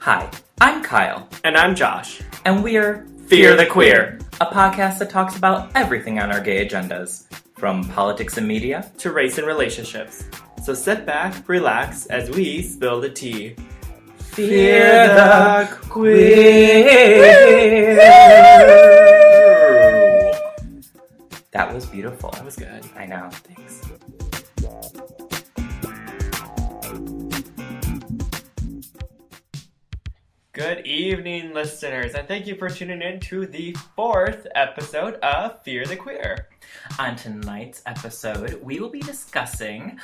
Hi, I'm Kyle. And I'm Josh. And we're Fear the Queer, a podcast that talks about everything on our gay agendas, from politics and media to race and relationships. So sit back, relax, as we spill the tea. Fear the Queer. That was beautiful. That was good. I know. Thanks. Good evening, listeners, and thank you for tuning in to the 4th episode of Fear the Queer. On tonight's episode, we will be discussing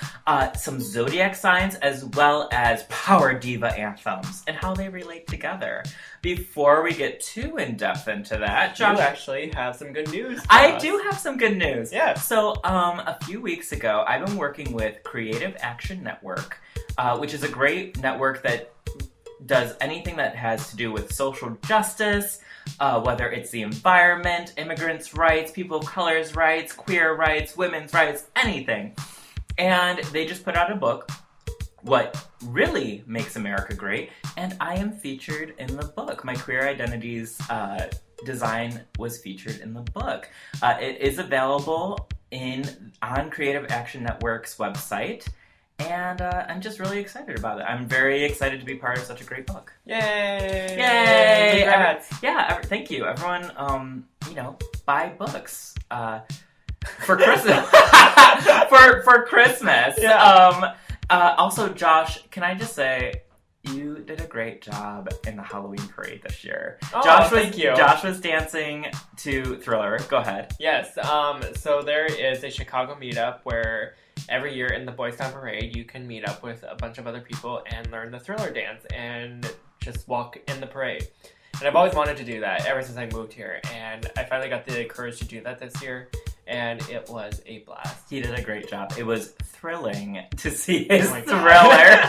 some zodiac signs as well as power diva anthems and how they relate together. Before we get too in-depth into that, Josh... You actually have some good news for I us. do have some good news. Yeah. So, a few weeks ago, I've been working with Creative Action Network, which is a great network that does anything that has to do with social justice, whether it's the environment, immigrants' rights, people of color's rights, queer rights, women's rights, anything. And they just put out a book, What Really Makes America Great, and I am featured in the book. My queer identities design was featured in the book. It is available on Creative Action Network's website. And I'm just really excited about it. I'm very excited to be part of such a great book. Yay! Yay! Congrats! Thank you. Everyone, buy books for Christmas. for Christmas. Yeah. Also, Josh, can I just say, you did a great job in the Halloween parade this year. Oh, Thank you. Josh was dancing to Thriller. Go ahead. Yes, so there is a Chicago meetup where every year in the Boys Town Parade, you can meet up with a bunch of other people and learn the Thriller dance and just walk in the parade. And I've always wanted to do that ever since I moved here, and I finally got the courage to do that this year, and it was a blast. He did a great job. It was thrilling to see his Thriller.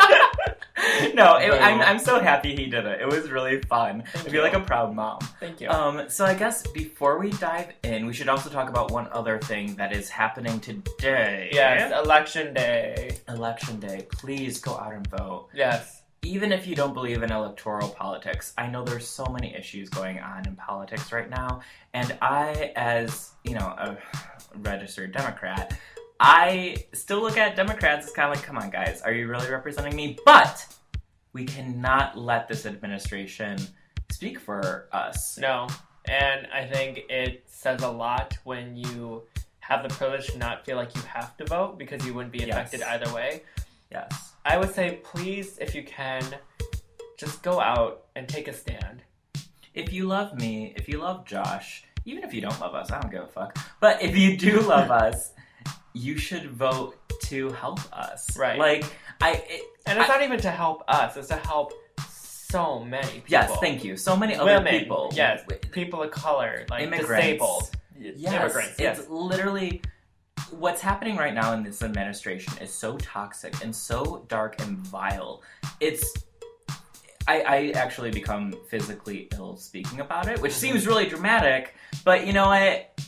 No, I'm so happy he did it. It was really fun. I feel like a proud mom. Thank you. So I guess before we dive in, we should also talk about one other thing that is happening today. Yes, Election Day. Election Day. Please go out and vote. Yes. Even if you don't believe in electoral politics, I know there's so many issues going on in politics right now, and I, as, a registered Democrat, I still look at Democrats as kind of like, come on guys, are you really representing me? But we cannot let this administration speak for us. No, and I think it says a lot when you have the privilege to not feel like you have to vote because you wouldn't be affected either way. Yes. I would say, please, if you can, just go out and take a stand. If you love me, if you love Josh, even if you don't love us, I don't give a fuck. But if you do love us, you should vote to help us. Right. And it's not even to help us, it's to help so many people. Yes, thank you. So many other Women, people. Yes, people of color, immigrants. Disabled. Yes, immigrants, yes. It's literally... What's happening right now in this administration is so toxic and so dark and vile. I actually become physically ill speaking about it, which seems really dramatic, but you know what?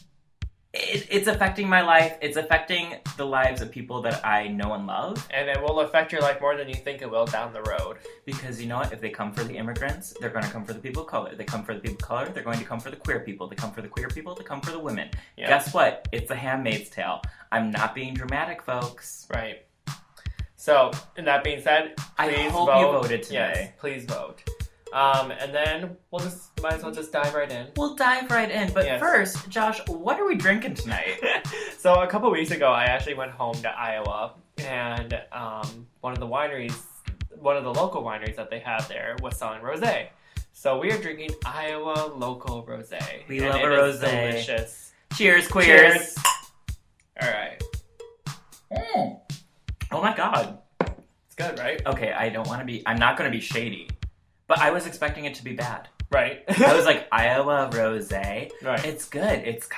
It's affecting my life. It's affecting the lives of people that I know and love. And it will affect your life more than you think it will down the road. Because you know what? If they come for the immigrants, they're going to come for the people of color. They come for the people of color, they're going to come for the queer people. They come for the queer people, they come for the women. Yeah. Guess what? It's The Handmaid's Tale. I'm not being dramatic, folks. Right. So, and that being said, please I hope vote. you voted today. Yes, please vote. And then might as well just dive right in. We'll dive right in, but first, Josh, what are we drinking tonight? So a couple weeks ago, I actually went home to Iowa, and one of the local wineries that they have there was selling rosé. So we are drinking Iowa local rosé. We love a rosé. Delicious. Cheers, queers. Cheers. All right. Oh my god. It's good, right? Okay, I'm not going to be shady. But I was expecting it to be bad. Right. I was like, Iowa rosé. Right. It's good. It's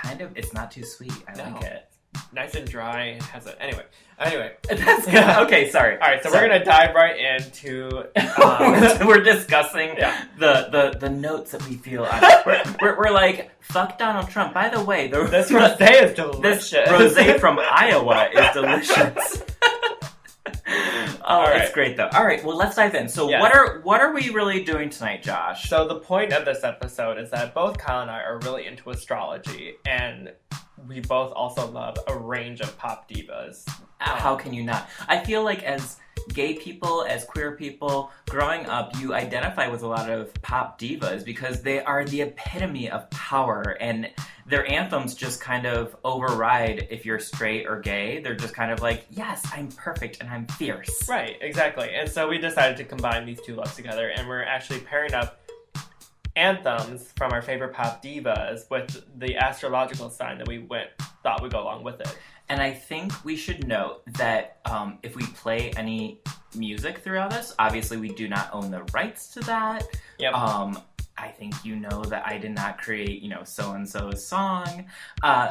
not too sweet. I like it. Nice and dry. It has anyway. That's good. Okay, sorry. All right, so we're going to dive right into... we're discussing the notes that we feel on. We're like, fuck Donald Trump. By the way, this rosé is delicious. This rosé from Iowa is delicious. Oh, right. it's great though. All right, well, let's dive in. So, Yes. what are we really doing tonight, Josh? So the point of this episode is that both Kyle and I are really into astrology, and we both also love a range of pop divas. How can you not? I feel like as gay people, as queer people, growing up, you identify with a lot of pop divas because they are the epitome of power, and their anthems just kind of override if you're straight or gay. They're just kind of like, yes, I'm perfect and I'm fierce. Right, exactly. And so we decided to combine these two loves together, and we're actually pairing up anthems from our favorite pop divas with the astrological sign that we thought would go along with it. And I think we should note that if we play any music throughout this, obviously we do not own the rights to that. Yep. I think you know that I did not create, so-and-so's song.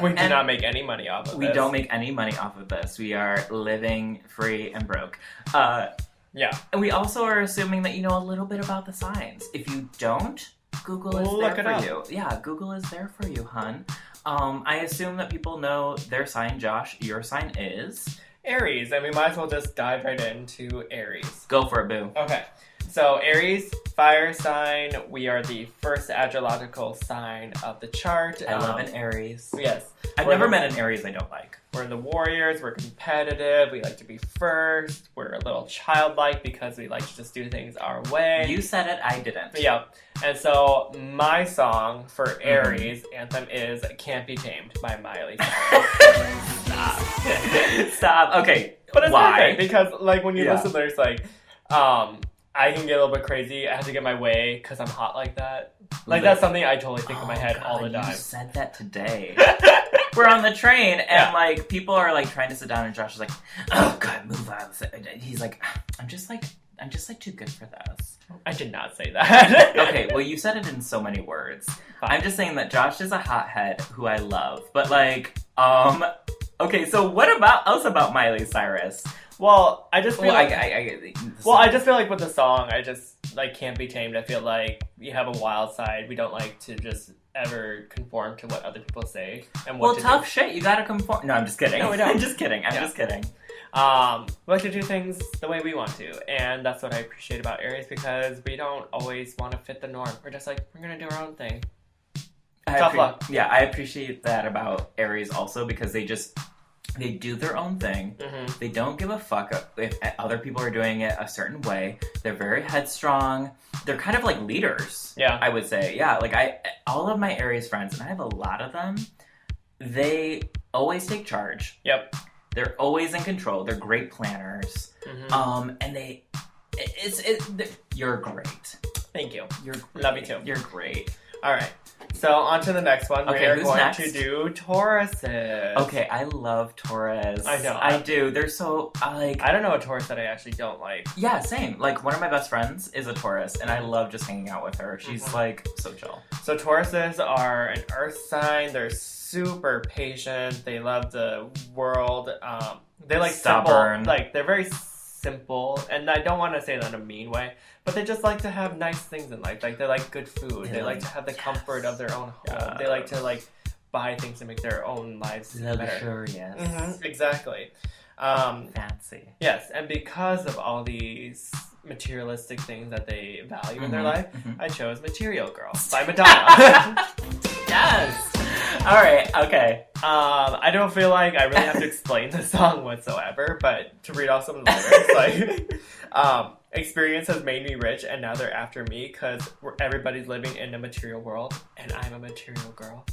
We do not make any money off of this. We don't make any money off of this. We are living free and broke. Yeah. And we also are assuming that you know a little bit about the signs. If you don't, Google is Look there it for up. you. Yeah, Google is there for you, hun. I assume that people know their sign. Josh, your sign is? Aries, and we might as well just dive right into Aries. Go for it, boo. Okay, so Aries, fire sign. We are the first astrological sign of the chart. I love an Aries. Yes. I've never met an Aries I don't like. We're the warriors, we're competitive, we like to be first, we're a little childlike because we like to just do things our way. You said it, I didn't. Yeah. And so my song for Aries anthem is Can't Be Tamed by Miley Cyrus. Stop. Okay. But it's why? perfect because like when you Yeah. listen there's like I can get a little bit crazy. I have to get my way because I'm hot like that. Like that's something I totally think in my head all the God, time. You said that today. We're on the train, and Yeah. like people are like trying to sit down, and Josh is like, "Oh God, move on." He's like, I'm just like too good for this." I did not say that. Okay, well you said it in so many words. Fine. I'm just saying that Josh is a hothead who I love, but like, okay, so what about Miley Cyrus? Well, I just feel Well, like I just feel like with the song, I just like Can't Be Tamed. I feel like we have a wild side. We don't like to just ever conform to what other people say and what well, to tough shit. You gotta conform. No, I'm just kidding. No, we don't. I'm just kidding. I'm Yeah. just kidding. do. We like to do things the way we want to, and that's what I appreciate about Aries because we don't always want to fit the norm. We're just like we're gonna do our own thing. Tough luck. Yeah, I appreciate that about Aries also because they do their own thing. Mm-hmm. They don't give a fuck if other people are doing it a certain way. They're very headstrong. They're kind of like leaders. Yeah. I would say. Yeah, like all of my Aries friends, and I have a lot of them, they always take charge. Yep. They're always in control. They're great planners. Mm-hmm. And you're great. Thank you. You're great. Love you too. You're great. All right. So on to the next one. Okay, we are who's going next? to do Tauruses. Okay, I love Taurus. I know. I do. They're so like. I don't know a Taurus that I actually don't like. Yeah, same. Like one of my best friends is a Taurus, and I love just hanging out with her. She's like so chill. So Tauruses are an earth sign. They're super patient. They love the world. They like Stubborn. simple. Like they're very simple, and I don't want to say that in a mean way, but they just like to have nice things in life. Like they like good food. They like to have the comfort of their own home. Yeah. They like to like buy things to make their own lives better. Luxurious. Mm-hmm, exactly. Fancy. Yes, and because of all these materialistic things that they value in their life, I chose Material Girl by Madonna. Yes. All right. Okay. I don't feel like I really have to explain the song whatsoever, but to read off some of the lyrics, like, experience has made me rich, and now they're after me because everybody's living in a material world, and I'm a material girl.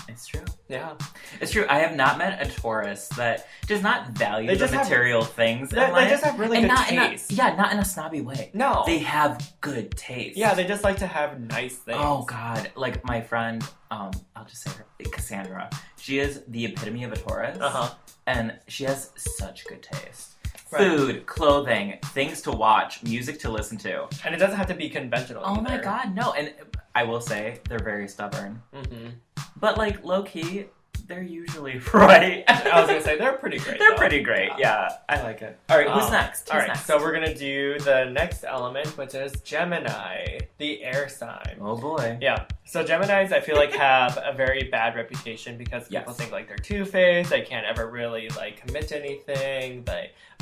It's true. Yeah. It's true. I have not met a Taurus that does not value the material things. They just have really good taste. Not in a snobby way. No. They have good taste. Yeah, they just like to have nice things. Oh, God. Like, my friend, I'll just say her, Cassandra. She is the epitome of a Taurus. Uh-huh. And she has such good taste. Right. Food, clothing, things to watch, music to listen to. And it doesn't have to be conventional Oh, either. my God, no. And I will say, they're very stubborn. Mm-hmm. But, like, low-key, they're usually right. I was going to say, they're pretty great. They're though. pretty great, yeah. I like it. All right, who's next? All right, so we're going to do the next element, which is Gemini, the air sign. Oh, boy. Yeah, so Geminis, I feel like, have a very bad reputation because people think, like, they're two-faced, they can't ever really, like, commit to anything,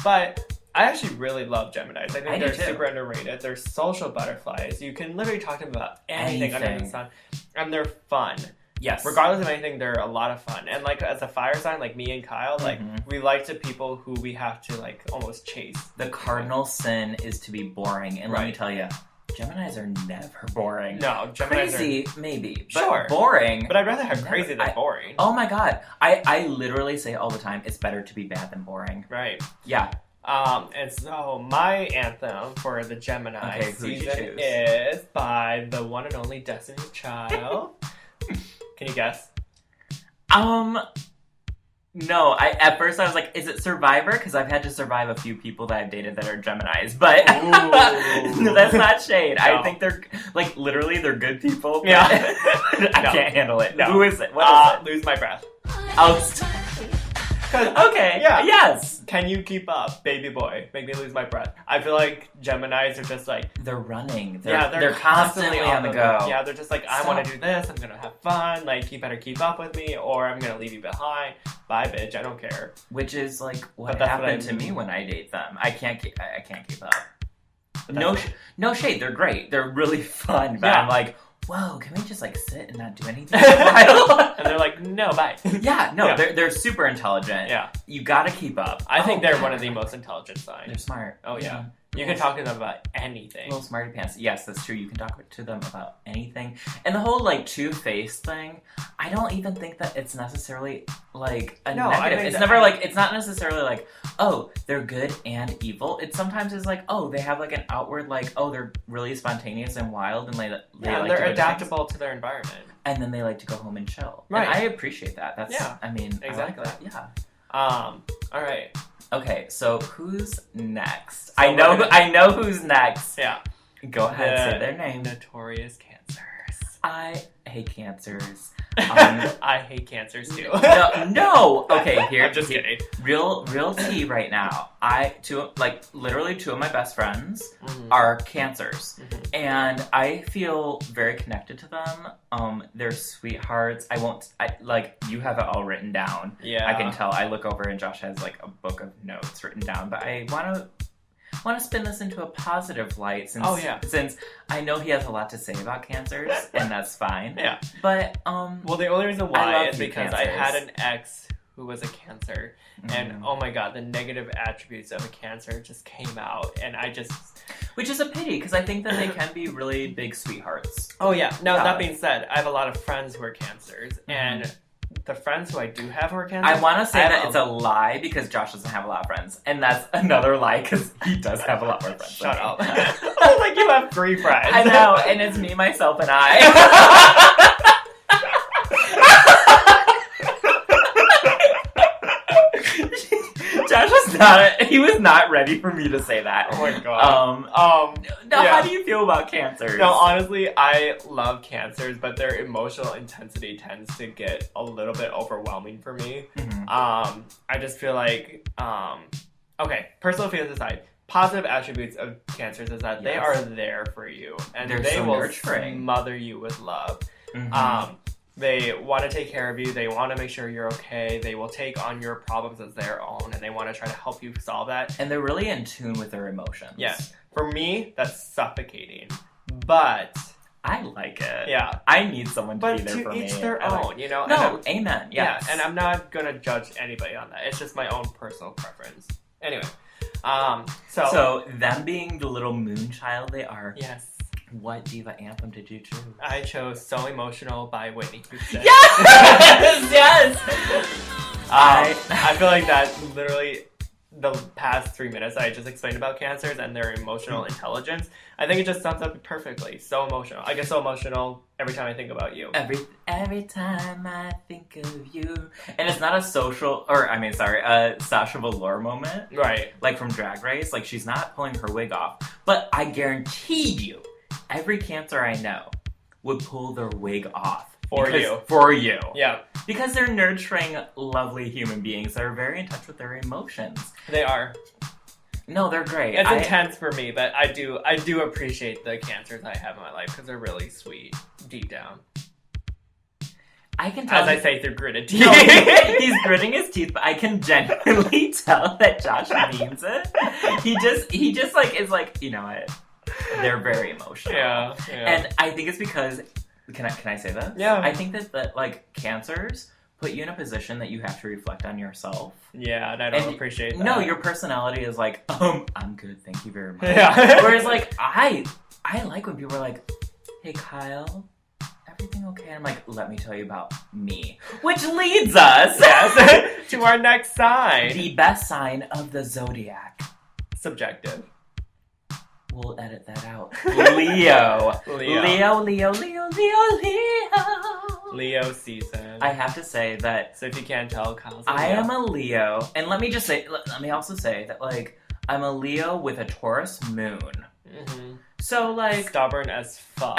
but I actually really love Geminis. I think they're too. super underrated. They're social butterflies. You can literally talk to them about anything under the sun. And they're fun. Yes. Regardless of anything, they're a lot of fun. And like as a fire sign, like me and Kyle, like we like to people who we have to like almost chase. The cardinal sin is to be boring. And let me tell you, Geminis are never boring. No, Geminis crazy, maybe. But sure. boring. But I'd rather have crazy than boring. Oh my god. I literally say all the time, it's better to be bad than boring. Right. Yeah. And so my anthem for the Gemini season is by the one and only Destiny's Child. Can you guess? No, at first I was like, is it Survivor? Because I've had to survive a few people that I've dated that are Geminis, but no, that's not shade. No. I think they're, like, literally they're good people. Yeah. I can't handle it. No. Who is it? What is it? Lose My Breath. Okay. Yeah. Yes. Can you keep up, baby boy? Make me lose my breath. I feel like Geminis are just like they're running. They're constantly on the go. Yeah, they're just like I want to do this. I'm gonna have fun. Like you better keep up with me, or I'm gonna leave you behind. Bye, bitch. I don't care. Which is like what happened to me when I date them. I can't keep up. No shade. They're great. They're really fun. But I'm like, whoa, can we just like sit and not do anything for a while? And they're like, no, bye. They're super intelligent. Yeah. You gotta keep up. I think they're one of the most intelligent signs. They're smart. Oh, yeah. You can talk to them about anything. Little smarty pants. Yes, that's true. You can talk to them about anything. And the whole, like, two-faced thing, I don't even think that it's necessarily, like, a negative. It's never, like, it's not necessarily, like, oh, they're good and evil. It sometimes is, like, oh, they have, like, an outward, like, oh, they're really spontaneous and wild, and they like they're adaptable to their environment. And then they like to go home and chill. Right. And I appreciate that. That's, I mean, exactly. I like that. Yeah. All right. Okay, so who's next? So I know who's next. Yeah. Go ahead, say their name. Notorious Cancers. I hate Cancers. I hate Cancers too. No. Okay, here. I'm just kidding. Real tea right now. Literally two of my best friends are Cancers, and I feel very connected to them. They're sweethearts. You have it all written down. Yeah, I can tell. I look over and Josh has like a book of notes written down, but I want to spin this into a positive light since I know he has a lot to say about Cancers, and that's fine. Yeah. But well, the only reason why is because Cancers. I had an ex who was a Cancer, and oh my god, the negative attributes of a Cancer just came out, and which is a pity, because I think that they can be really big sweethearts. Oh yeah. No, that being said, I have a lot of friends who are Cancers, and the friends who I do have who are Cancers, I want to say that it's a lie because Josh doesn't have a lot of friends, and that's another lie because he does have a lot more friends. Shut up. Like you have 3 friends. I know, and it's me, myself, and I. Josh was not ready for me to say that. Oh my god. How do you feel about Cancers? No, honestly, I love Cancers, but their emotional intensity tends to get a little bit overwhelming for me. I just feel like, okay, personal feelings aside, positive attributes of Cancers is that they are there for you, and they will smother you with love. They want to take care of you. They want to make sure you're okay. They will take on your problems as their own, and they want to try to help you solve that. And they're really in tune with their emotions. Yeah. For me, that's suffocating. But I like it. Yeah. I need someone to be there for me. But to each their own, you know? No, amen. Yes. Yeah, and I'm not going to judge anybody on that. It's just my own personal preference. Anyway. So them being the little moon child they are. Yes. What diva anthem did you choose? I chose So Emotional by Whitney Houston. Yes! Yes! I feel like that literally the past 3 minutes I just explained about Cancers and their emotional intelligence. I think it just sums up perfectly. So emotional. I get so emotional every time I think about you. Every time I think of you. And it's not a Sasha Velour moment. Right. Like from Drag Race. Like she's not pulling her wig off. But I guaranteed you, every Cancer I know would pull their wig off. For you. Yeah. Because they're nurturing, lovely human beings that are very in touch with their emotions. They are. No, they're great. It's intense for me, but I do appreciate the Cancers I have in my life because they're really sweet deep down. I can tell. As I say through gritted teeth. No, he's gritting his teeth, but I can genuinely tell that Josh means it. He just like is like, you know what? They're very emotional. Yeah. And I think it's because can I say this? Yeah. I think that like cancers put you in a position that you have to reflect on yourself. Yeah, and I don't appreciate that. No, your personality is like, I'm good, thank you very much. Yeah. Whereas like I like when people are like, hey Kyle, everything okay? And I'm like, let me tell you about me. Which leads us to our next sign. The best sign of the zodiac. Subjective. We'll edit that out. Leo. Leo. Leo. Leo season. I have to say that. So if you can't tell, Kyle's a Leo. I am a Leo. And let me also say that, like, I'm a Leo with a Taurus moon. Mm-hmm. So, like. Stubborn as fuck.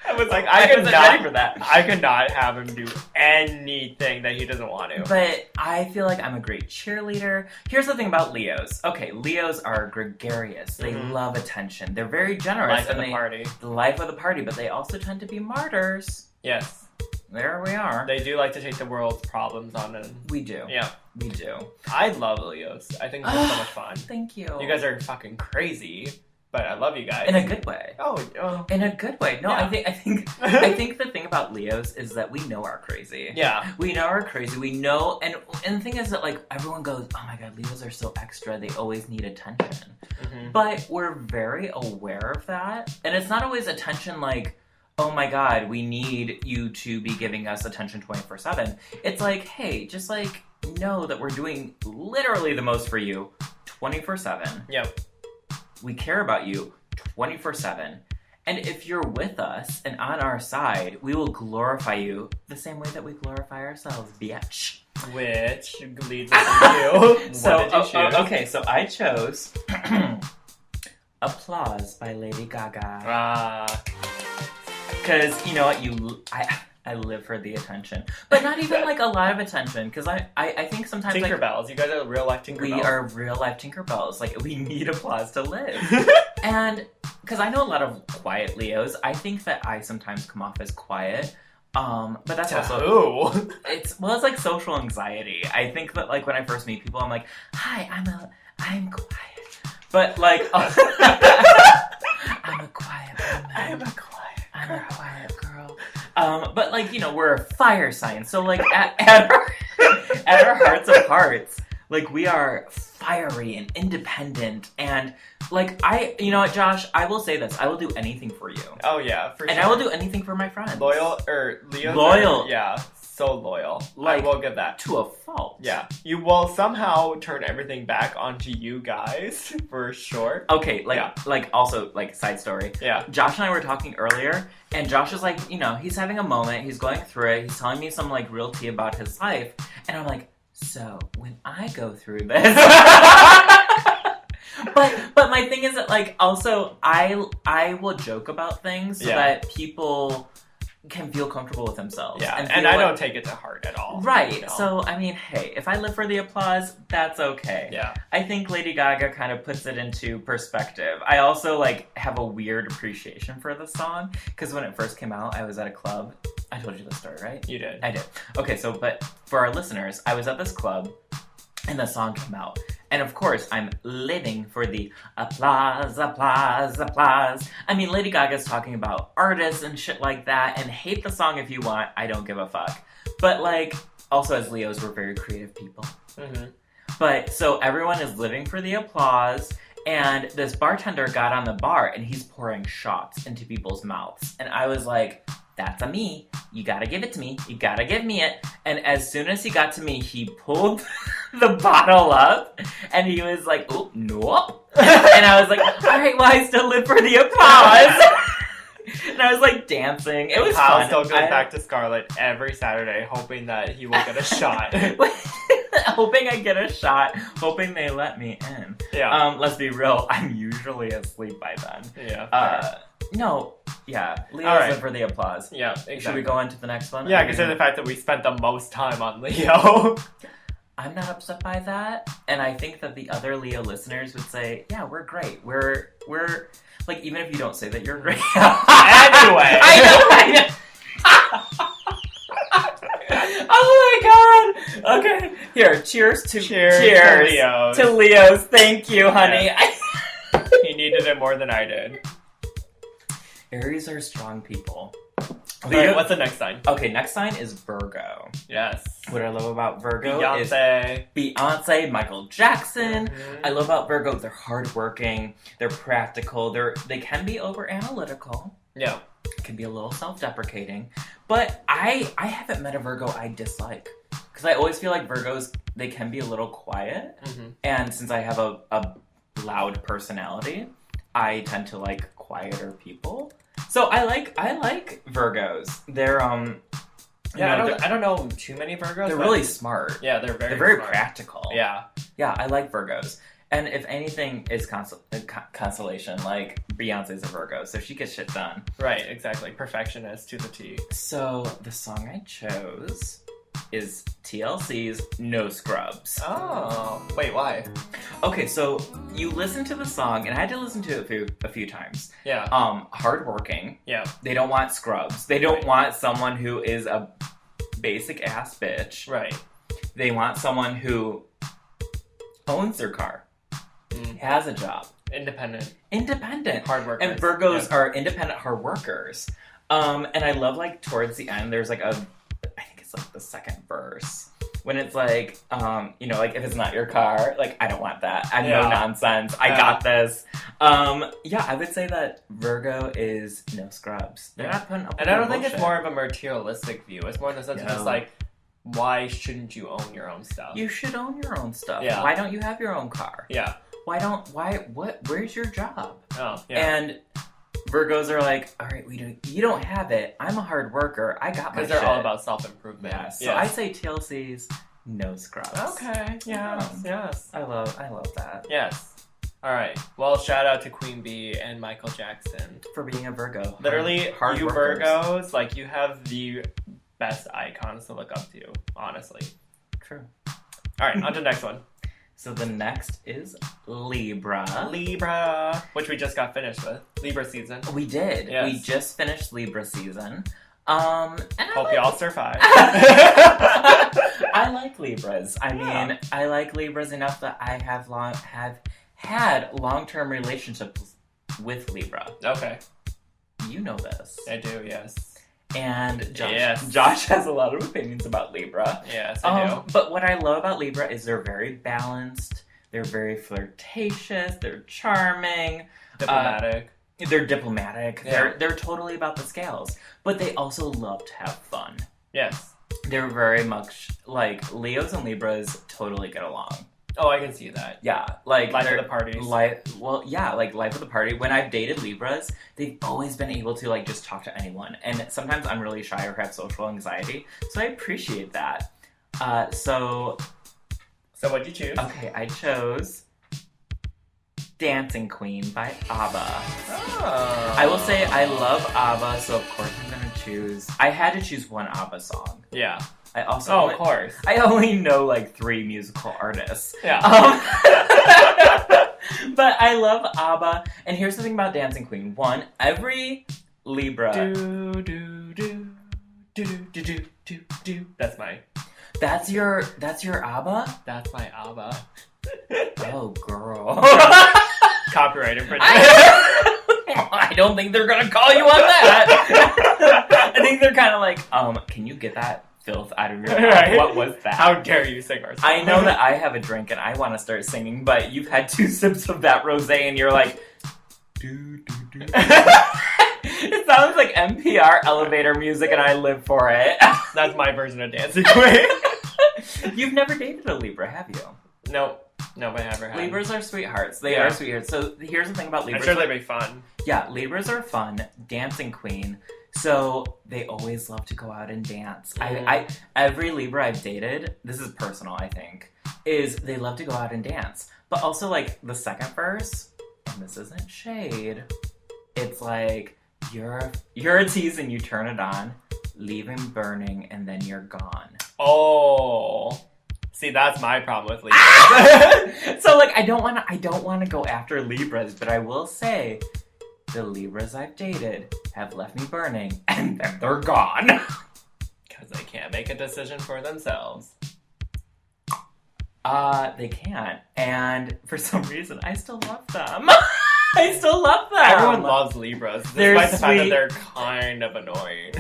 I was like, I wasn't ready for that. I could not have him do anything that he doesn't want to. But I feel like I'm a great cheerleader. Here's the thing about Leos. Okay, Leos are gregarious. They love attention. They're very generous. Life of the party. The life of the party, but they also tend to be martyrs. Yes. There we are. They do like to take the world's problems on them. We do. Yeah. We do. I love Leos. I think they're so much fun. Thank you. You guys are fucking crazy. But I love you guys. In a good way. Oh. In a good way. No, Yeah. I think the thing about Leos is that we know our crazy. Yeah. We know our crazy. We know, and the thing is that, like, everyone goes, oh my god, Leos are so extra. They always need attention. Mm-hmm. But we're very aware of that. And it's not always attention like, oh my god, we need you to be giving us attention 24/7. It's like, hey, just like, know that we're doing literally the most for you 24/7. Yep. We care about you 24/7. And if you're with us and on our side, we will glorify you the same way that we glorify ourselves, bitch. Which leads us to you. So, what did you choose? okay, so I chose Applause by Lady Gaga. Because, you know what, I live for the attention. But not even, like, a lot of attention. Because I think sometimes, Tinkerbells. You guys are real life Tinkerbells. We are real life Tinkerbells. Like, we need applause to live. And, because I know a lot of quiet Leos. I think that I sometimes come off as quiet. But that's also... Who? It's like social anxiety. I think that, like, when I first meet people, I'm like, hi, I'm quiet. But, like... I'm a quiet woman. I'm a quiet girl. But, like, you know, we're a fire sign. So, like, at our hearts of hearts, like, we are fiery and independent. And, like, you know what, Josh? I will say this. I will do anything for you. Oh, yeah, for sure. And I will do anything for my friends. Leo. Yeah, so loyal. Like, I will give that. To a fault. Yeah. You will somehow turn everything back onto you guys, for sure. Okay, also, side story. Yeah. Josh and I were talking earlier, and Josh is like, you know, he's having a moment, he's going through it, he's telling me some, like, real tea about his life, and I'm like, so, when I go through this... But my thing is that, like, also, I will joke about things so that people can feel comfortable with themselves. Yeah, and I don't take it to heart at all. Right. You know? So, I mean, hey, if I live for the applause, that's okay. Yeah. I think Lady Gaga kind of puts it into perspective. I also, like, have a weird appreciation for the song, because when it first came out, I was at a club. I told you the story, right? You did. I did. Okay, so, but for our listeners, I was at this club, and the song came out. And of course, I'm living for the applause, applause, applause. I mean, Lady Gaga's talking about artists and shit like that, and hate the song if you want, I don't give a fuck. But, like, also as Leos, we're very creative people. Mm-hmm. But, so everyone is living for the applause, and this bartender got on the bar, and he's pouring shots into people's mouths. And I was like, that's a me. You gotta give it to me. You gotta give me it. And as soon as he got to me, he pulled the bottle up, and he was like, oh, nope. And I was like, all right, well, I still live for the applause. And I was like dancing. It was Kyle fun. still goes back to Scarlett every Saturday, hoping that he will get a shot. Hoping I get a shot, hoping they let me in. Yeah. Let's be real, I'm usually asleep by then. Yeah. No, yeah. Leo's right. in for the applause. Yeah, exactly. Should we go on to the next one? Yeah, consider the fact that we spent the most time on Leo. I'm not upset by that. And I think that the other Leo listeners would say, yeah, we're great. We're like, even if you don't say that you're great. Anyway. I know. Oh my god. Okay. Here, cheers to Leos. To Leos. Thank you, honey. Yeah. He needed it more than I did. Aries are strong people. Alright, what's the next sign? Okay, next sign is Virgo. Yes. What I love about Virgo is Beyonce, Michael Jackson. Mm-hmm. I love about Virgo, they're hardworking, they're practical, they can be over analytical. Yeah. Can be a little self-deprecating. But I haven't met a Virgo I dislike. Because I always feel like Virgos, they can be a little quiet. Mm-hmm. And since I have a loud personality, I tend to like quieter people. So I like Virgos. They're Yeah, I don't know too many Virgos. They're really smart. Yeah, they're very smart. Practical. Yeah. Yeah, I like Virgos. And if anything is consolation, like Beyonce's a Virgo, so she gets shit done. Right, exactly. Perfectionist to the T. So the song I chose is TLC's No Scrubs. Oh, wait, why? Okay, so you listen to the song, and I had to listen to it a few times. Yeah. Hardworking. Yeah. They don't want scrubs. They don't want someone who is a basic ass bitch. Right. They want someone who owns their car, has a job. Independent. Hard workers. And Virgos are independent hard workers. And I love, like, towards the end, there's, like, I think it's, like, the second verse. When it's, like, you know, like, if it's not your car, like, I don't want that. I'm no nonsense. I got this. Yeah, I would say that Virgo is no scrubs. They're not putting up with And I don't think bullshit. it's more of a materialistic view. It's more in the sense of just, like, why shouldn't you own your own stuff? You should own your own stuff. Yeah. Why don't you have your own car? Yeah. Where's your job? Oh, yeah. And Virgos are like, all right, you don't have it. I'm a hard worker. I got my shit. Because they're all about self-improvement. Yeah. So I say TLC's no scrubs. Okay. Yes. I love that. Yes. All right. Well, shout out to Queen Bee and Michael Jackson. For being a Virgo. Literally, hard you workers. Virgos, like, you have the best icons to look up to, honestly. True. All right, on to the next one. So the next is Libra. Libra, which we just got finished with. Libra season. We did. Yes. We just finished Libra seson. Hope y'all survive. I like Libras. I mean, I like Libras enough that I have had long-term relationships with Libra. Okay. You know this. I do, yes. And Josh has a lot of opinions about Libra. Yes, I do. But what I love about Libra is they're very balanced. They're very flirtatious. They're charming. Diplomatic. They're diplomatic. Yeah. They're totally about the scales. But they also love to have fun. Yes. They're very much like Leos and Libras totally get along. Oh, I can see that. Yeah, like life of the parties. Life of the party. When I've dated Libras, they've always been able to like just talk to anyone, and sometimes I'm really shy or have social anxiety, so I appreciate that. So what'd you choose? Okay, I chose "Dancing Queen" by ABBA. Oh. I will say I love ABBA, so of course I'm gonna choose. I had to choose one ABBA song. Yeah. I also of course. I only know like 3 musical artists. Yeah. But I love ABBA, and here's the thing about Dancing Queen. One, every Libra. Do do do do do do do do. That's mine. That's your ABBA? That's my ABBA. Oh, girl. Copyright infringement. I don't think they're gonna call you on that. I think they're kind of like, can you get that filth out of your mouth? Right. What was that? How dare you sing our song? I know that I have a drink and I want to start singing, but you've had 2 sips of that rosé and you're like, do do do. It sounds like NPR elevator music, and I live for it. That's my version of Dancing Queen. You've never dated a Libra, have you? Nope, I never have. Libras are sweethearts. They are sweethearts. So here's the thing about Libras. I'm sure they'd be fun. Yeah, Libras are fun. Dancing Queen. So they always love to go out and dance. I every Libra I've dated, this is personal, I think, is they love to go out and dance. But also, like, the second verse, and this isn't shade, it's like, you're a tease and you turn it on, leave him burning, and then you're gone. Oh. See, that's my problem with Libras. So, like, I don't want to go after Libras, but I will say, the Libras I've dated have left me burning, and then they're gone. Because they can't make a decision for themselves. They can't, and for some reason, I still love them. I still love them. Everyone loves Libras, They're despite the fact that sweet. they're kind of annoying.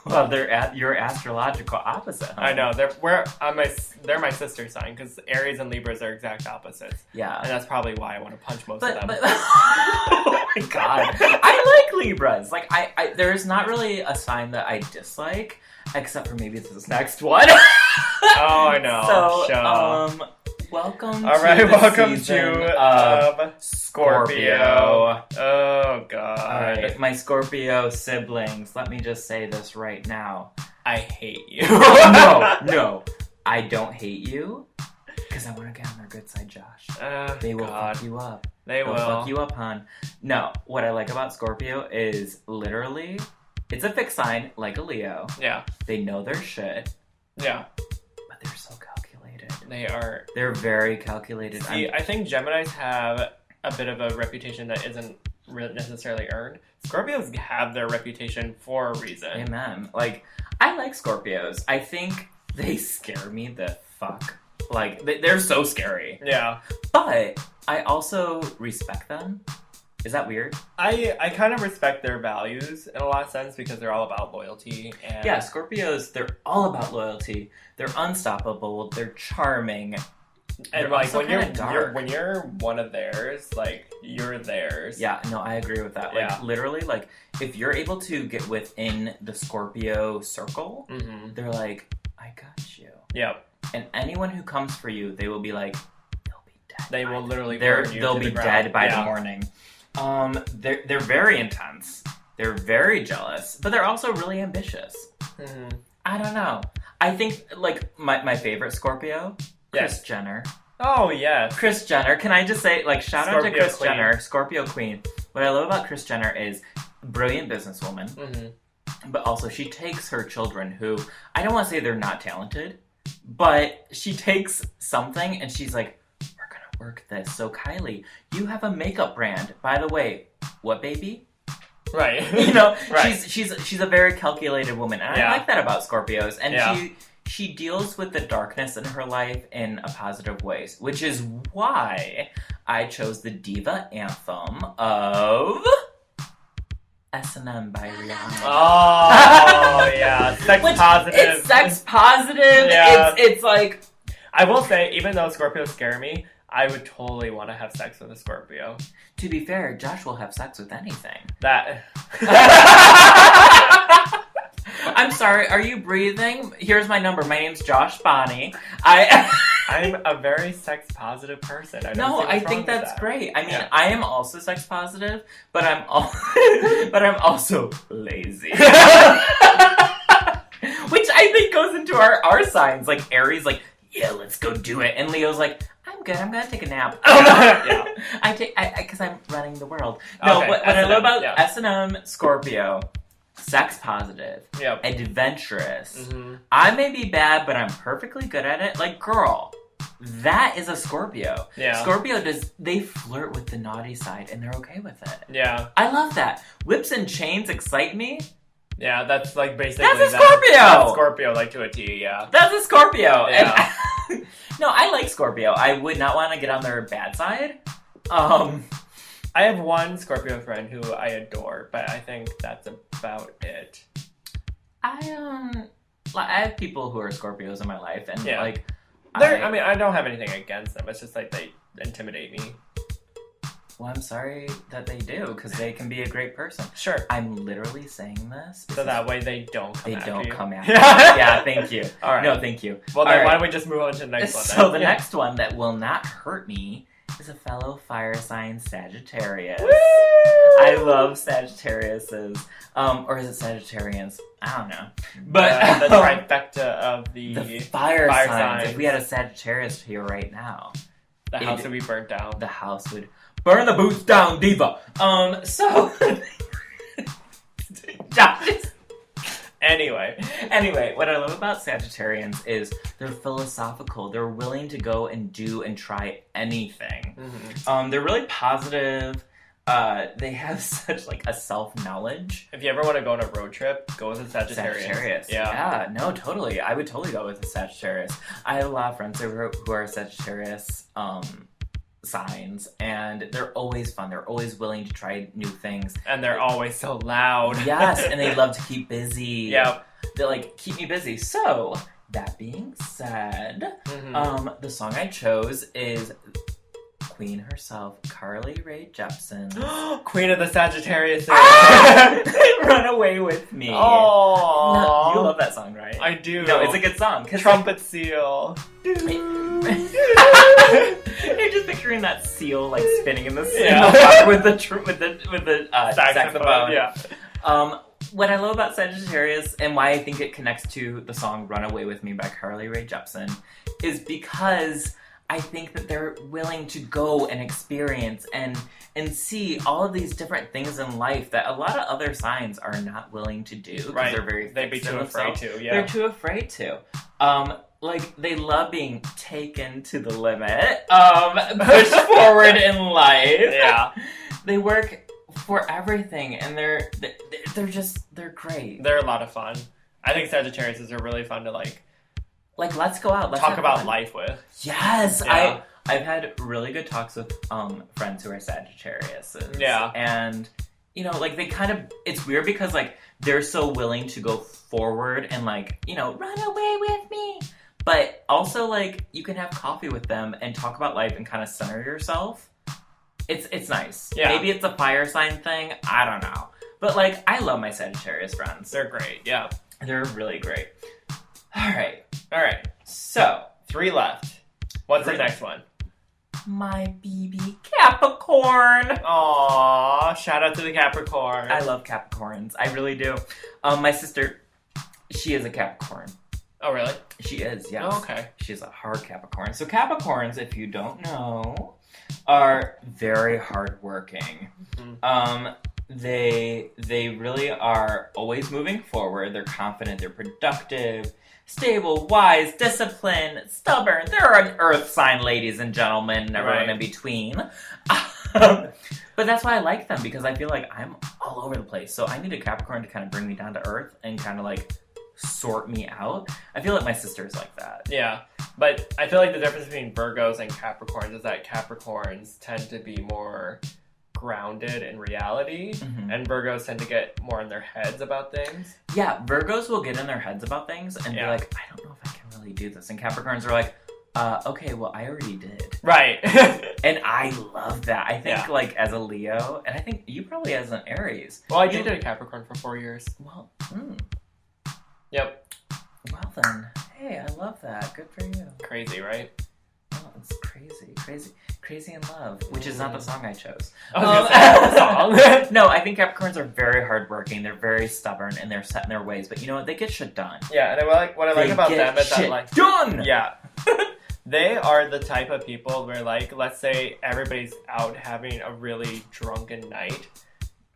Well, they're your astrological opposite. Huh? I know they're my sister sign because Aries and Libras are exact opposites. Yeah, And that's probably why I want to punch most of them. Oh my god, I like Libras. Like, I there's not really a sign that I dislike, except for maybe this next one. Oh, I know. So, welcome. All right, to the welcome season to of Scorpio. Oh god. All right, my Scorpio siblings. Let me just say this right now. I hate you. No, I don't hate you. Because I want to get on their good side, Josh. They will fuck you up. They'll fuck you up, hon. No, what I like about Scorpio is literally, it's a fixed sign, like a Leo. Yeah. They know their shit. Yeah. But they're so calculated. They are. They're very calculated. See, I think Geminis have a bit of a reputation that isn't necessarily earned. Scorpios have their reputation for a reason. Amen. Like, I like Scorpios. I think they scare me the fuck. Like, they're so scary. Yeah. But I also respect them. Is that weird? I kind of respect their values in a lot of sense because they're all about loyalty. And Yeah, Scorpios, they're all about loyalty. They're unstoppable. They're charming. And They're like also kinda dark. when you're one of theirs, like you're theirs. Yeah, no, I agree with that. Like, Yeah. literally, like, if you're able to get within the Scorpio circle, Mm-hmm. they're like, I got you. Yep. And anyone who comes for you, they will be like, they'll be dead. They will literally burn you they'll to be the ground. dead by the Yeah. morning. They're very intense. They're very jealous, but they're also really ambitious. Mm-hmm. I don't know. I think, like, my favorite Scorpio, Kris Yes. Jenner. Oh yes. Kris Jenner. Can I just say, like, shout out to Scorpio Kris queen. Jenner, Scorpio queen. What I love about Kris Jenner is brilliant businesswoman, Mm-hmm. but also she takes her children who, I don't want to say they're not talented, but she takes something and she's like, we're going to work this. So Kylie, you have a makeup brand. By the way, what baby? Right. You know, Right. she's a very calculated woman. And Yeah. I like that about Scorpios. And Yeah. she deals with the darkness in her life in a positive ways, which is why I chose the diva anthem of S&M by Rihanna. Oh yeah. Sex Which, positive. It's sex positive. Yeah. It's like, I will say, even though Scorpios scare me, I would totally want to have sex with a Scorpio. to be fair, Josh will have sex with anything. That. I'm sorry, are you breathing? Here's my number. My name's Josh Bonnie. I'm a very sex positive person. I think that's great. I mean, Yeah. I am also sex positive, but I'm but I'm also lazy. Which I think goes into our signs. Like Aries, like, yeah, let's go do it, and Leo's like, I'm good. I'm gonna take a nap. Yeah. Because I'm running the world. No, Okay, what I love about yeah. S&M Scorpio, sex positive, Yep. adventurous. Mm-hmm. I may be bad, but I'm perfectly good at it. Like, girl, that is a Scorpio. Yeah. Scorpio they flirt with the naughty side, and they're okay with it. Yeah. I love that. Whips and chains excite me. Yeah, that's like basically That's a Scorpio! That's Scorpio, like to a T, yeah. That's a Scorpio. Yeah. And no, I like Scorpio. I would not want to get on their bad side. I have one Scorpio friend who I adore, but I think that's about it. I have people who are Scorpios in my life, and Yeah. like, I mean, I don't have anything against them. It's just like they intimidate me. well, I'm sorry that they do, because they can be a great person. Sure. I'm literally saying this So that way they don't come they after don't you. come after me. Yeah, thank you. All right. No, thank you. Well, All then right. why don't we just move on to the next one then? So the Yeah. next one that will not hurt me is a fellow fire sign, Sagittarius. Woo! I love Sagittariuses. Or is it Sagittarians? I don't know. But the trifecta of the fire fire signs. signs. If we had a Sagittarius here right now, house would be burnt down. the house would burn the boots down, diva. So Josh is Anyway, what I love about Sagittarians is they're philosophical. They're willing to go and do and try anything. They're really positive. They have such like a self-knowledge. If you ever want to go on a road trip, go with a Sagittarius. Yeah, no, totally. I would totally go with a Sagittarius. I have a lot of friends who are Sagittarius signs, and they're always fun. They're always willing to try new things. And they're always so loud. Yes, and they love to keep busy. Yep. They like keep me busy. So, that being said, the song I chose is Queen herself, Carly Rae Jepsen. Queen of the Sagittarius. Run Away With Me. Oh, no, you love that song, right? I do. No, it's a good song. Trumpet seal. You're just picturing that seal like spinning in the water with the saxophone. Yeah. What I love about Sagittarius and why I think it connects to the song "Run Away With Me" by Carly Rae Jepsen is because I think that they're willing to go and experience and see all of these different things in life that a lot of other signs are not willing to do because they'd be too afraid to. Yeah, they're too afraid to. Like they love being taken to the limit, pushed forward in life. Yeah, they work for everything, and they're great. They're a lot of fun. I think Sagittarius are really fun to like let's go out. Let's talk about life with. Yes, yeah. I've had really good talks with friends who are Sagittarius. Yeah, and you know, like they kind of it's weird because like they're so willing to go forward and like run away with me. But also, like, you can have coffee with them and talk about life and kind of center yourself. It's nice. Yeah. Maybe it's a fire sign thing. I don't know. But, like, I love my Sagittarius friends. They're great. Yeah. They're really great. All right. So, 3 left. What's the next one? My BB Capricorn. Aww. Shout out to the Capricorn. I love Capricorns. I really do. My sister, she is a Capricorn. Oh, really? She is, yes. Oh, okay. She's a hard Capricorn. So Capricorns, if you don't know, are very hardworking. They really are always moving forward. They're confident. They're productive, stable, wise, disciplined, stubborn. They're an earth sign, ladies and gentlemen, and everyone in between. But that's why I like them, because I feel like I'm all over the place. So I need a Capricorn to kind of bring me down to earth and kind of like sort me out. I feel like my sister's like that. Yeah, but I feel like the difference between Virgos and Capricorns is that Capricorns tend to be more grounded in reality, and Virgos tend to get more in their heads about things. Yeah, Virgos will get in their heads about things and be like, I don't know if I can really do this. And Capricorns are like, okay, well, I already did. Right. And I love that. I think, like, as a Leo, and I think you probably as an Aries. Well, I did a Capricorn for 4 years. Well, Yep. Well then, hey, I love that. Good for you. Crazy, right? Oh, it's crazy in love, which is not the song I chose. No, I think Capricorns are very hardworking. They're very stubborn, and they're set in their ways. But you know what? They get shit done. Yeah, and what I like about them is that like done. Yeah. They are the type of people where, like, let's say everybody's out having a really drunken night.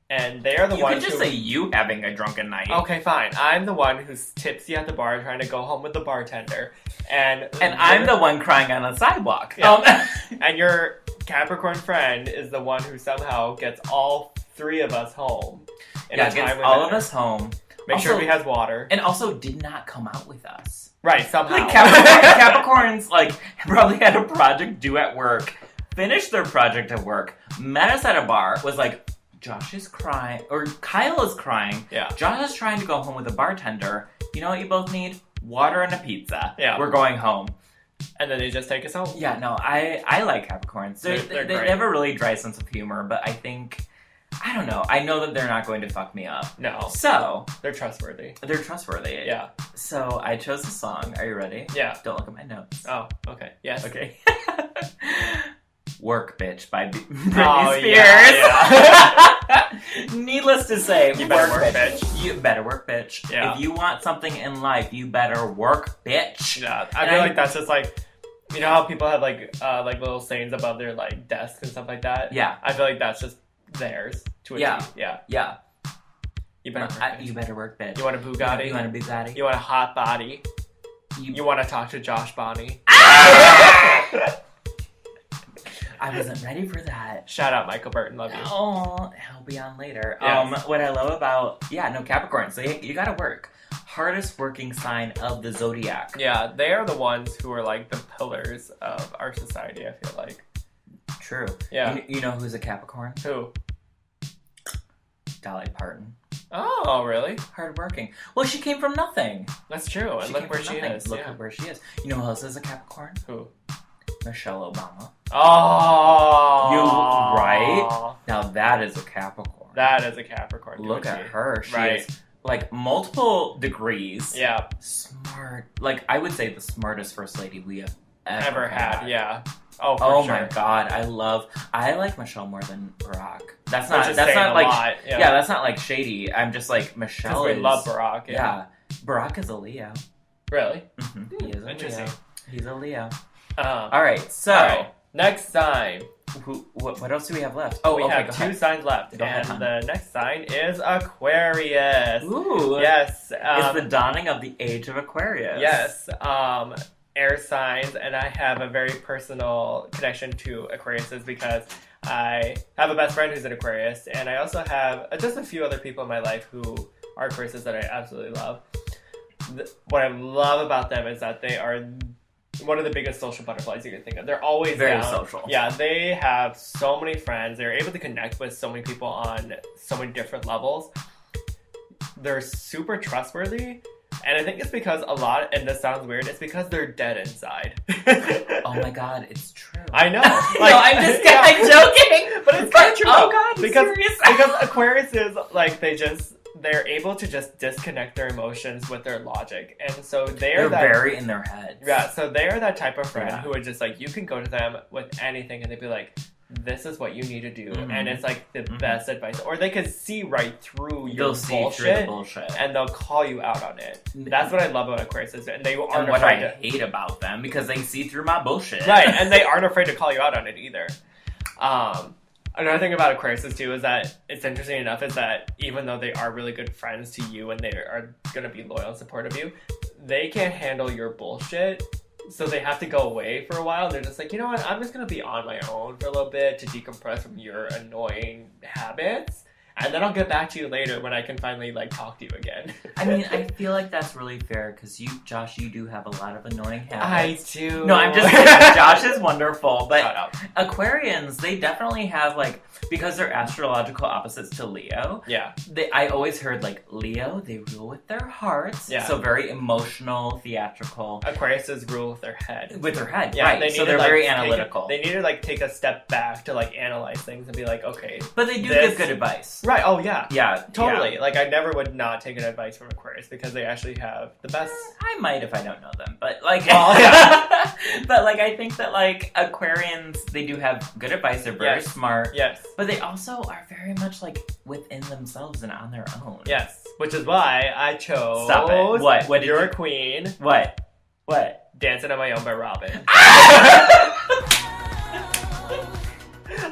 And they are the ones You could just say you having a drunken night. Okay, fine. I'm the one who's tipsy at the bar trying to go home with the bartender. And I'm the one crying on the sidewalk. Yeah. And your Capricorn friend is the one who somehow gets all 3 of us home. Gets all of us home. Make sure he has water. And also did not come out with us. Right, somehow. Like Capricorns, like, probably had a project due at work, finished their project at work, met us at a bar, was like, Josh is crying, or Kyle is crying. Yeah. Josh is trying to go home with a bartender. You know what you both need? Water and a pizza. Yeah. We're going home. And then they just take us home. Yeah, no, I like Capricorns. They have a really dry sense of humor, but I think, I don't know. I know that they're not going to fuck me up. No. So. They're trustworthy. Yeah. So I chose the song. Are you ready? Yeah. Don't look at my notes. Oh, okay. Yes. Okay. Work Bitch by Britney Spears. Yeah. Needless to say, you better work, bitch. You better work, bitch. Yeah. If you want something in life, you better work, bitch. Yeah. I feel like that's just like, you know how people have like little sayings above their like desks and stuff like that? Yeah. I feel like that's just theirs to achieve. Yeah. You better work, bitch. You better work, bitch. You want a Bugatti? You want a Bugatti? You want a hot body? You want to talk to Josh Bonnie? I wasn't ready for that. Shout out Michael Burton, love you. Oh, he'll be on later. Yes. What I love about Capricorn. So you gotta work. Hardest working sign of the zodiac. Yeah, they are the ones who are like the pillars of our society, I feel like. True. Yeah. You know who's a Capricorn? Who? Dolly Parton. Oh, really? Hardworking. Well, she came from nothing. That's true. And look where she is. Look at where she is. You know who else is a Capricorn? Who? Michelle Obama. Oh. You right? Now that is a Capricorn. That is a Capricorn. Look at her. She right. is like multiple degrees. Yeah. Smart. Like I would say the smartest first lady we have ever had. Yeah. Oh, oh sure. my god, I like Michelle more than Barack. That's Which not is that's saying not a like lot, yeah. that's not like shady. I'm just like Michelle. We love Barack. Yeah. Barack is a Leo. Really? Mm-hmm. He is a Interesting. Leo. He's a Leo. All right, so next sign. What else do we have left? We have two signs left, and the next sign is Aquarius. Ooh, yes, it's the dawning of the age of Aquarius. Yes, air signs, and I have a very personal connection to Aquariuses because I have a best friend who's an Aquarius, and I also have just a few other people in my life who are Aquariuses that I absolutely love. What I love about them is that they are one of the biggest social butterflies you can think of. They're always very down. social. Yeah, they have so many friends. They're able to connect with so many people on so many different levels. They're super trustworthy. And I think it's because and this sounds weird, it's because they're dead inside. Oh my god, it's true. I know. Like, no, I'm just I'm joking. But it's kind of true. Oh god, because Aquarius is like they're able to just disconnect their emotions with their logic. And so they're very in their heads. Yeah, so they're that type of friend who would just like, you can go to them with anything and they'd be like, this is what you need to do. Mm-hmm. And it's like the best advice. Or they could see right through your bullshit and they'll call you out on it. That's what I love about Aquarius. And they aren't what I hate about them because they see through my bullshit. Right, and they aren't afraid to call you out on it either. Another thing about Aquarius too is that it's interesting enough is that even though they are really good friends to you and they are going to be loyal and supportive of you, they can't handle your bullshit. So they have to go away for a while. They're just like, you know what? I'm just going to be on my own for a little bit to decompress from your annoying habits. And then I'll get back to you later when I can finally, like, talk to you again. I mean, I feel like that's really fair because Josh, you do have a lot of annoying habits. I do. No, I'm just kidding. Josh is wonderful. But Aquarians, they definitely have, like, because they're astrological opposites to Leo. Yeah. I always heard, like, Leo, they rule with their hearts. Yeah. So very emotional, theatrical. Aquariuses rule with their head. With their head, yeah, right. So they're very analytical. They need to, like, take a step back to, like, analyze things and be like, okay. But they do give good advice. Right, oh yeah. Yeah. Totally. Yeah. Like, I never would not take an advice from Aquarius because they actually have the best... I might if I don't know them, but, like... Well, yeah. But, like, I think that, like, Aquarians, they do have good advice. They're very smart. Yes. But they also are very much, like, within themselves and on their own. Yes. Which is why I chose... Stop it. What? You're a Queen. What? Dancing on My Own by Robin.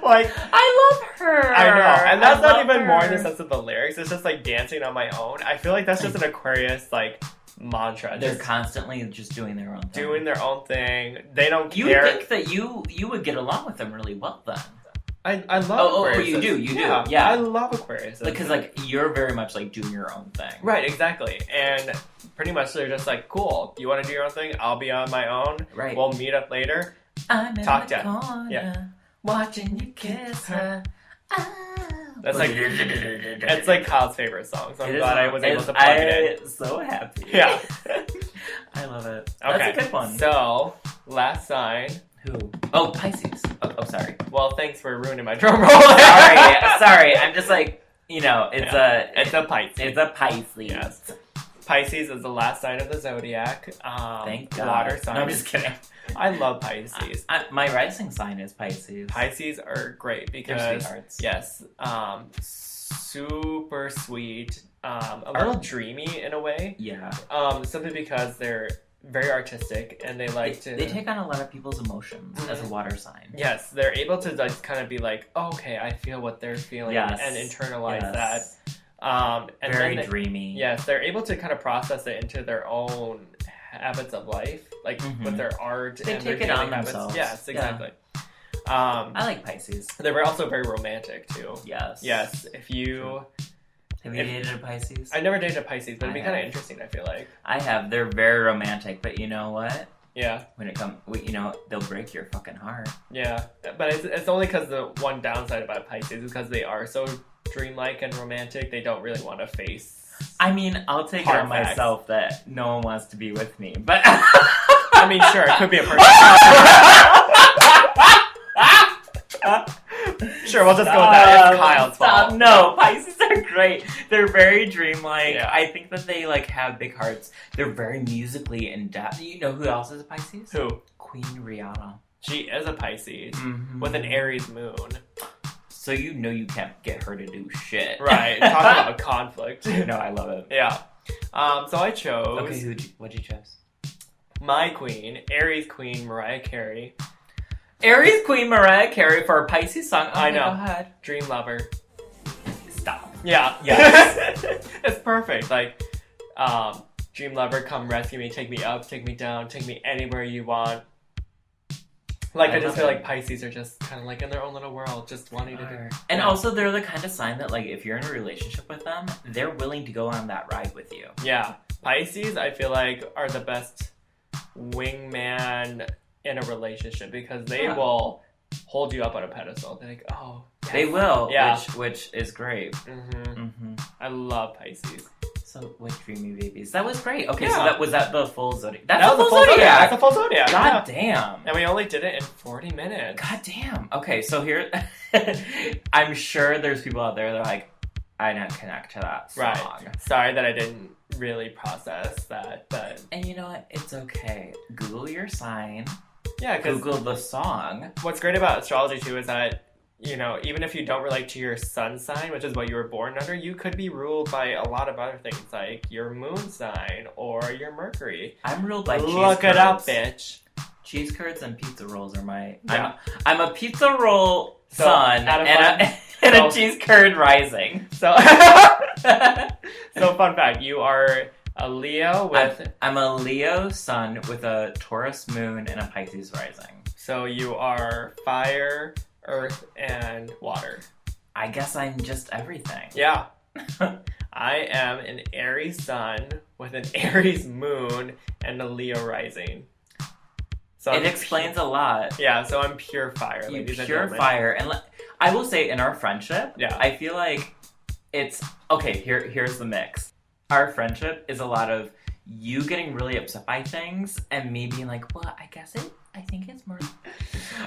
Like, I love her. I know, and that's not even more in the sense of the lyrics. It's just like dancing on my own. I feel like that's just an Aquarius like mantra. They're constantly just doing their own thing. Doing their own thing. They don't care. You think that you would get along with them really well then? I love Aquarius. Oh, you do. Yeah, I love Aquarius. Because like you're very much like doing your own thing. Right, exactly. And pretty much they're just like, cool. You want to do your own thing? I'll be on my own. Right. We'll meet up later. I'm in Talk the to corner. Yeah. Watching you kiss her. That's like it's like Kyle's favorite song, so I'm glad I was able to plug it in. So happy. Yeah. I love it. Okay. That's a good one. So, last sign. Who? Oh, Pisces. Oh, sorry. Well, thanks for ruining my drum roll. sorry. I'm just like, it's a Pisces. It's a Pisces. Yes. Pisces is the last sign of the zodiac. Thank God. Water sign. No, I'm just kidding. I love Pisces. My rising sign is Pisces. Pisces are great because they're sweethearts. Yes, super sweet, a little dreamy in a way. Yeah. Simply because they're very artistic and they take on a lot of people's emotions as a water sign. Yes, they're able to like kind of be like, oh, okay, I feel what they're feeling and internalize that. And Very dreamy. Yes, they're able to kind of process it into their own habits of life, like with their art They and take their it on daily habits. themselves. Yes, exactly. I like Pisces. They're also very romantic too. Yes. Yes. If you have you dated a Pisces? I never dated a Pisces, but it'd be kind of interesting. I feel like I have. They're very romantic, but you know what? Yeah. When it comes, they'll break your fucking heart. Yeah, but it's only because the one downside about Pisces is because they are so dreamlike and romantic. They don't really want to face. I mean, I'll take it on myself that no one wants to be with me, but I mean, sure, it could be a person. Sure, we'll just go with that. It's Kyle's fault. No, Pisces are great. They're very dreamlike. Yeah. I think that they have big hearts. They're very musically in depth. You know who else is a Pisces? Who? Queen Rihanna. She is a Pisces with an Aries moon. So you can't get her to do shit. Right. Talk about conflict. No, I love it. Yeah. So I chose. Okay, what'd you choose? My queen, Aries queen, Mariah Carey. Aries Queen Mariah Carey for a Pisces song. I know. Go ahead. Dream Lover. Stop. Yeah. Yes. It's perfect. Like, Dream Lover, come rescue me, take me up, take me down, take me anywhere you want. Like, I just feel like Pisces are just kind of like in their own little world, just wanting to do. And also, they're the kind of sign that, like, if you're in a relationship with them, they're willing to go on that ride with you. Yeah. Pisces, I feel like, are the best wingman in a relationship because they will hold you up on a pedestal. They're like, oh, yes. They will, yeah. which is great. I love Pisces. So, what dreamy babies? That was great. Okay, yeah. So was that the full zodiac? That was the full zodiac. That's the full zodiac. God damn. And we only did it in 40 minutes. God damn. Okay, so here, I'm sure there's people out there that are like, I didn't connect to that song. Right. Sorry that I didn't really process that, but... And you know what? It's okay. Google your sign. Yeah, because... Google the song. What's great about astrology, too, is that, even if you don't relate to your sun sign, which is what you were born under, you could be ruled by a lot of other things, like your moon sign or your Mercury. I'm ruled by cheese Look curds. it up, bitch. Cheese curds and pizza rolls are my... Yeah. I'm a pizza roll sun and a cheese curd rising. So fun fact, you are a Leo with... I'm a Leo sun with a Taurus moon and a Pisces rising. So you are fire, earth, and water. I guess I'm just everything. Yeah. I am an Aries sun with an Aries moon and a Leo rising. So it explains a lot. Yeah, so I'm pure fire, ladies and gentlemen. Pure fire. And I will say, in our friendship, yeah. I feel like it's... Okay, here's the mix. Our friendship is a lot of you getting really upset by things and me being like, well, I think it's more...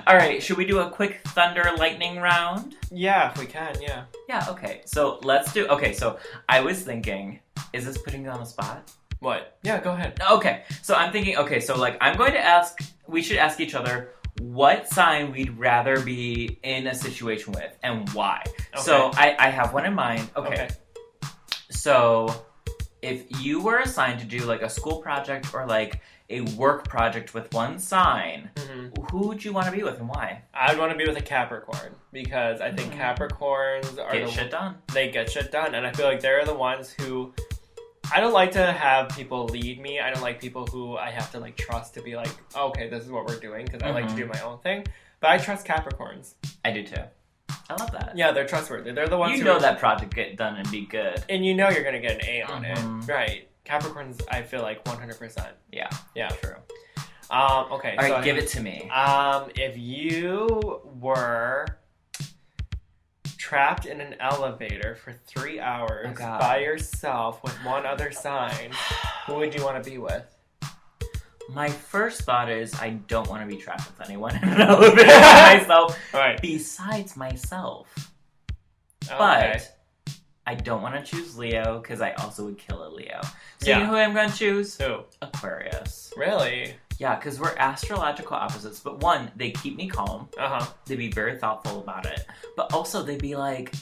All right, should we do a quick thunder lightning round? Yeah, if we can, yeah. Yeah, okay. So let's do... Okay, so I was thinking, is this putting you on the spot? What? Yeah, go ahead. Okay, so I'm thinking, so I'm going to ask... We should ask each other what sign we'd rather be in a situation with and why. Okay. So I have one in mind. Okay. So if you were assigned to do like a school project or like a work project with one sign, who would you want to be with and why? I'd want to be with a Capricorn because I think Capricorns are get shit done. They get shit done, and I feel like they're the ones who... I don't like to have people lead me. I don't like people who I have to like trust to be like, okay, this is what we're doing because I like to do my own thing. But I trust Capricorns. I do too. I love that. Yeah, they're trustworthy. They're the ones who know that project get done and be good. And you know you're going to get an A on it. Right. Capricorns, I feel like 100%. Yeah. Yeah. True. Okay. All right, give it to me. If you were trapped in an elevator for 3 hours by yourself with one other sign, who would you want to be with? My first thought is I don't want to be trapped with anyone in an elevator by myself besides myself. But I don't want to choose Leo because I also would kill a Leo. So you know who I'm going to choose? Who? Weirus. Really? Yeah, because we're astrological opposites. But one, they keep me calm. They'd be very thoughtful about it. But also, they'd be like,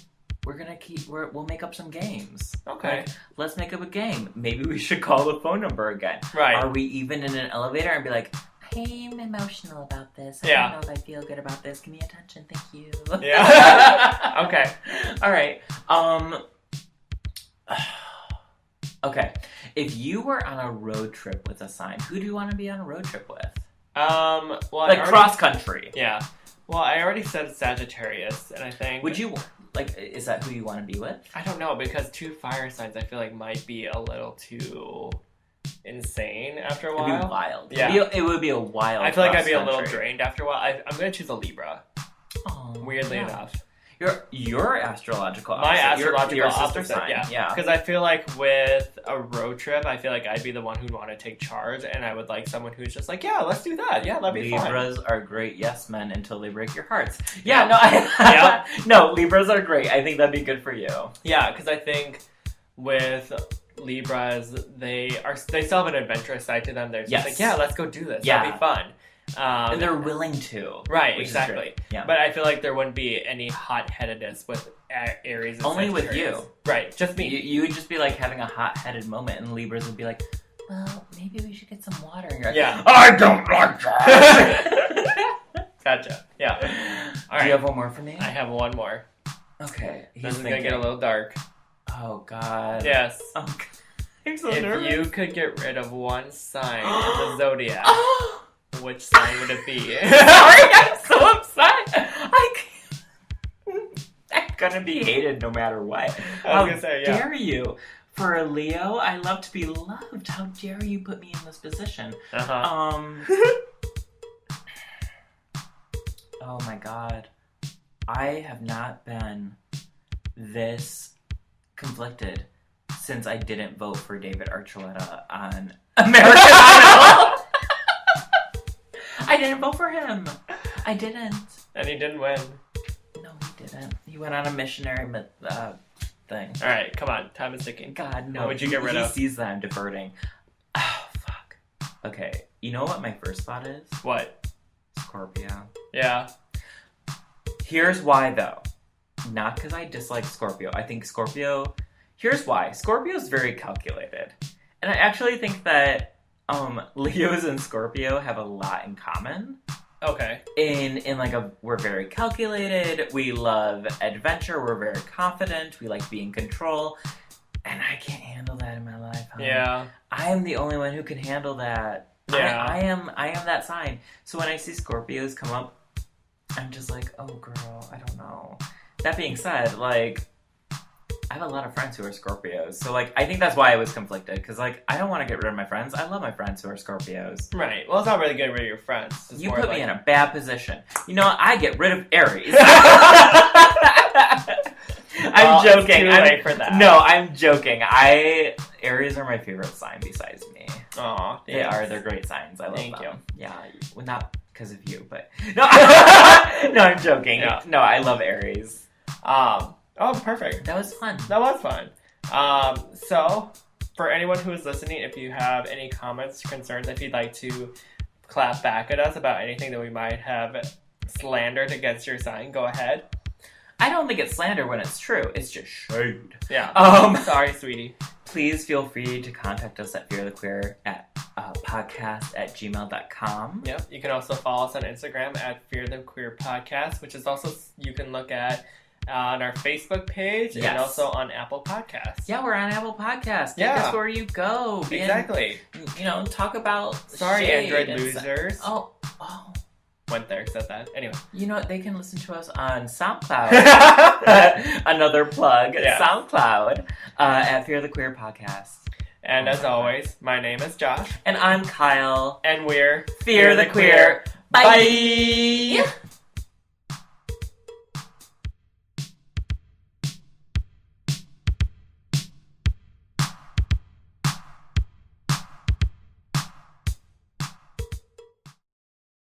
we'll make up some games. Okay. Like, let's make up a game. Maybe we should call the phone number again. Right. Are we even in an elevator and be like, I'm emotional about this. I don't know if I feel good about this. Give me attention. Thank you. Yeah. Okay. All right. Okay. If you were on a road trip with a sign, who do you want to be on a road trip with? Well, like cross country. Yeah. Well, I already said Sagittarius, and I think... Would you, like, is that who you want to be with? I don't know, because 2 fire signs I feel like might be a little too insane after a while. It'd be wild. Yeah. It would be a wild I feel like I'd be a cross-country. little drained after a while. I'm going to choose a Libra. Oh, Weirdly enough. Your astrological My opposite. astrological your sister opposite, sign. yeah. Because I feel like with a road trip, I feel like I'd be the one who'd want to take charge, and I would like someone who's just like, yeah, let's do that. Yeah, that'd be fun. Libras are great yes men until they break your hearts. No, Libras are great. I think that'd be good for you. Yeah, because I think with Libras, they still have an adventurous side to them. They're just like, yeah, let's go do this. Yeah. That'd be fun. And they're willing to. Right, exactly. Yeah. But I feel like there wouldn't be any hot-headedness with Aries and only with Sagittarius. you. Right, just me. You would just be like having a hot-headed moment, and Libras would be like, well, maybe we should get some water. And you're like, yeah. I don't like that. Gotcha. Yeah. All right. Do you have one more for me? I have one more. Okay. This is going to get a little dark. Oh, God. Yes. Oh, God. I'm so if nervous. you could get rid of one sign in the zodiac, which sign would it be? Sorry, I'm so upset. I'm gonna be hated no matter what. I was gonna say, yeah. How dare you? For a Leo, I love to be loved. How dare you put me in this position? Oh my God. I have not been this conflicted since I didn't vote for David Archuleta on American Idol. I didn't vote for him. I didn't. And he didn't win. No, he didn't. He went on a missionary thing. All right, come on. Time is ticking. God, no. What would you get rid of? He sees that I'm diverting. Oh, fuck. Okay, you know what my first thought is? What? Scorpio. Yeah. Here's why, though. Not because I dislike Scorpio. I think Scorpio... Here's why. Scorpio's very calculated. And I actually think that Leos and Scorpio have a lot in common. Okay. In like we're very calculated, we love adventure, we're very confident, we like being in control, and I can't handle that in my life. Yeah. I am the only one who can handle that. Yeah. I am that sign. So when I see Scorpios come up, I'm just like, oh girl, I don't know. That being said, like, I have a lot of friends who are Scorpios, so like I think that's why I was conflicted, because like I don't want to get rid of my friends. I love my friends who are Scorpios. Right. Well, it's not really getting rid of your friends. It's You more put like... me in a bad position. You know what? I get rid of Aries. I'm joking. It's too late for that. No, I'm joking. Aries are my favorite sign besides me. Aw, They are. They're great signs. I love Thank them. you. Yeah, well, not because of you, but no. No, I'm joking. Yeah. No, I love Aries. Oh, perfect. That was fun. That was fun. So, for anyone who is listening, if you have any comments, concerns, if you'd like to clap back at us about anything that we might have slandered against your sign, go ahead. I don't think it's slander when it's true. It's just shade. Yeah. Sorry, sweetie. Please feel free to contact us at fearthequeer at podcast@gmail.com. Yep. You can also follow us on Instagram at Fear the Queer Podcast, which is also, you can look at on our Facebook page and also on Apple Podcasts. Yeah, we're on Apple Podcasts. Take us where you go. Exactly. And, talk about Sorry, shade Android losers. Oh. Went there, said that. Anyway. You know what? They can listen to us on SoundCloud. Another plug. Yeah. SoundCloud at Fear the Queer Podcast. And as always, my name is Josh. And I'm Kyle. And we're Fear the Queer. Bye.